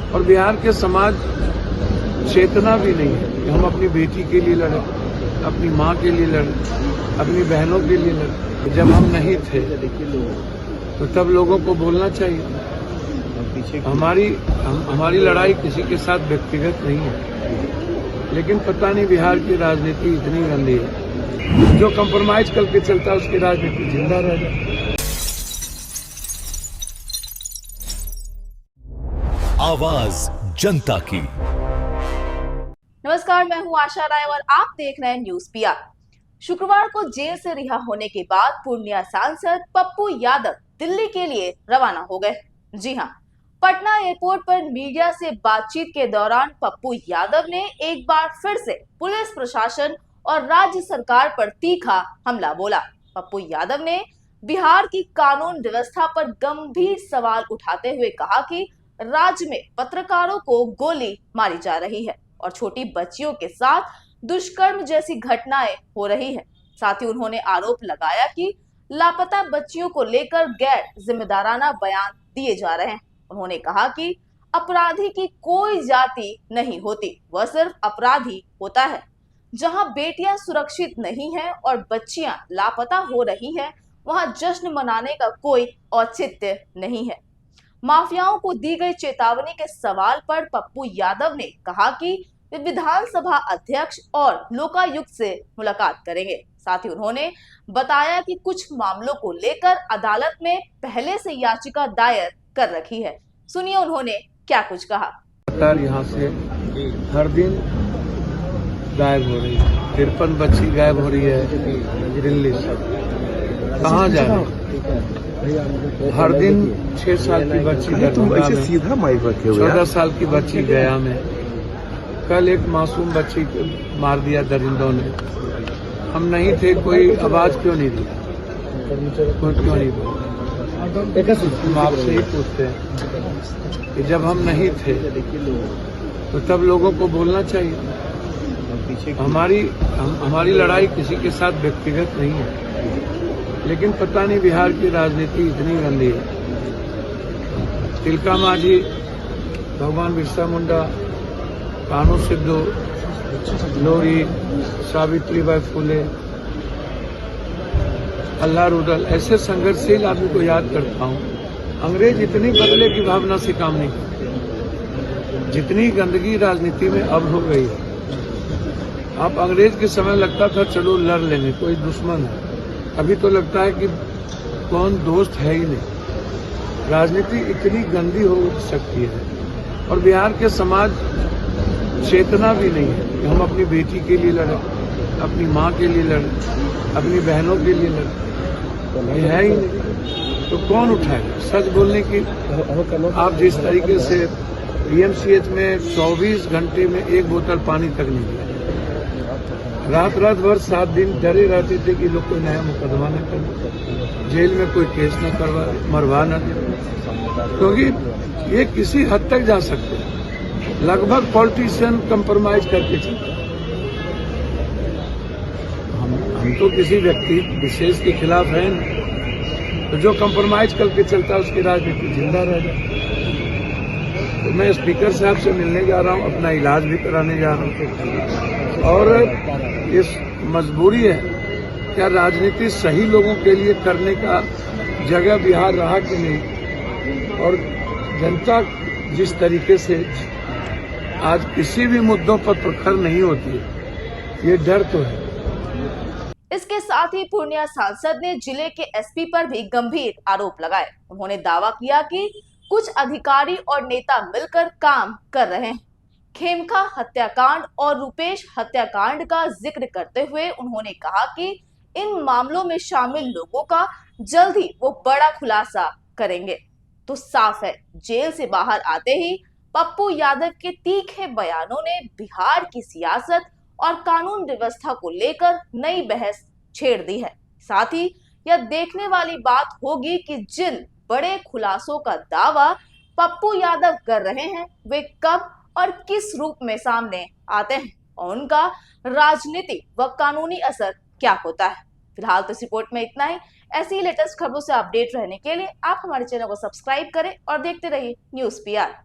और बिहार के समाज चेतना भी नहीं है कि हम अपनी बेटी के लिए लड़े, अपनी माँ के लिए लड़े, अपनी बहनों के लिए लड़े। जब हम नहीं थे तो तब लोगों को बोलना चाहिए। हमारी लड़ाई किसी के साथ व्यक्तिगत नहीं है, लेकिन पता नहीं बिहार की राजनीति इतनी गंदी है, जो कंप्रोमाइज करके चलता है उसकी राजनीति जिंदा रह जाए। आवाज जनता की। नमस्कार, मैं हूं आशा राय और आप देख रहे हैं न्यूज पीआर। शुक्रवार को जेल से रिहा होने के बाद पूर्णिया सांसद पप्पू यादव दिल्ली के लिए रवाना हो गए। जी हां, पटना एयरपोर्ट पर मीडिया से बातचीत के दौरान पप्पू यादव ने एक बार फिर से पुलिस प्रशासन और राज्य सरकार पर तीखा हमला बोला। पप्पू यादव ने बिहार की कानून व्यवस्था पर गंभीर सवाल उठाते हुए कहा कि राज्य में पत्रकारों को गोली मारी जा रही है और छोटी बच्चियों के साथ दुष्कर्म जैसी घटनाएं हो रही है। साथ ही उन्होंने आरोप लगाया कि लापता बच्चियों को लेकर गैर जिम्मेदाराना बयान दिए जा रहे हैं। उन्होंने कहा कि अपराधी की कोई जाति नहीं औचित्य, वह सिर्फ अपराधी होता है। जहां बेटियां सुरक्षित नहीं हैं और बच्चियां लापता हो रही हैं, वहां जश्न मनाने का कोई औचित्य नहीं है। माफियाओं को दी गई चेतावनी के सवाल पर पप्पू यादव ने कहा कि वे विधानसभा अध्यक्ष और लोकायुक्त से मुलाकात करेंगे। साथ ही उन्होंने बताया कि कुछ मामलों को लेकर अदालत में पहले से याचिका दायर कर रखी है। सुनिए उन्होंने क्या कुछ कहा। यहाँ से हर दिन गायब हो रही है, 53 बच्ची गायब हो रही है दिल्ली से। कहाँ जा रही है? हर दिन 6 साल की बच्ची दरभंगा में, सीधा माइक रखे हुए 14 साल की बच्ची गया में, कल एक मासूम बच्ची को मार दिया दरिंदों ने। हम नहीं थे, कोई आवाज क्यों नहीं दी, कोई क्यों नहीं बोला? हम आपसे ही पूछते हैं कि जब हम नहीं थे तो तब लोगों को बोलना चाहिए। हमारी लड़ाई किसी के साथ व्यक्तिगत नहीं है, लेकिन पता नहीं बिहार की राजनीति इतनी गंदी है। तिलका मांझी, भगवान बिरसा मुंडा, कानू सिद्धू, लोरी, सावित्रीबाई फुले, अल्लाह रुदल, ऐसे संघर्षशील आदमी को याद करता हूँ। अंग्रेज इतनी बदले की भावना से काम नहीं करते, जितनी गंदगी राजनीति में अब हो गई है। आप अंग्रेज के समय लगता था चलो लड़ लेंगे, कोई दुश्मन है। अभी तो लगता है कि कौन दोस्त है ही नहीं। राजनीति इतनी गंदी हो सकती है और बिहार के समाज चेतना भी नहीं है कि हम अपनी बेटी के लिए लड़े, अपनी माँ के लिए लड़े, अपनी बहनों के लिए लड़े। ये है ही नहीं तो कौन उठाएगा? सच बोलने की आप जिस तरीके से पीएमसीएच में 24 घंटे में एक बोतल पानी तक नहीं दिया, रात भर 7 दिन डरे रहते थे कि लोग कोई नया मुकदमा न करे, जेल में कोई केस न करवा, मरवा न दे, क्योंकि ये किसी हद तक जा सकते हैं। लगभग पॉलिटिशियन कंप्रोमाइज करके चलते हैं। हम तो किसी व्यक्ति विशेष के खिलाफ हैं नहीं, तो जो कंप्रोमाइज करके चलता है उसकी राजनीति जिंदा रह जाए। तो मैं स्पीकर साहब से मिलने जा रहा हूँ, अपना इलाज भी कराने जा रहा हूँ और इस मजबूरी है। क्या राजनीति सही लोगों के लिए करने का जगह बिहार रहा कि नहीं? और जनता जिस तरीके से आज किसी भी मुद्दों पर प्रखर नहीं होती है, ये डर तो है। इसके साथ ही पूर्णिया सांसद ने जिले के एसपी पर भी गंभीर आरोप लगाए। उन्होंने दावा किया कि कुछ अधिकारी और नेता मिलकर काम कर रहे हैं। खेमका हत्याकांड और रूपेश हत्याकांड का जिक्र करते हुए उन्होंने कहा कि इन मामलों में शामिल लोगों का जल्द ही वो बड़ा खुलासा करेंगे। तो साफ है, जेल से बाहर आते ही पप्पू यादव के तीखे बयानों ने बिहार की सियासत और कानून व्यवस्था को लेकर नई बहस छेड़ दी है। साथ ही यह देखने वाली बात होगी कि जिन बड़े खुलासों का दावा पप्पू यादव कर रहे हैं वे कब और किस रूप में सामने आते हैं और उनका राजनीतिक व कानूनी असर क्या होता है। फिलहाल तो इस रिपोर्ट में इतना ही। ऐसी ही लेटेस्ट खबरों से अपडेट रहने के लिए आप हमारे चैनल को सब्सक्राइब करें और देखते रहिए न्यूज पीआर।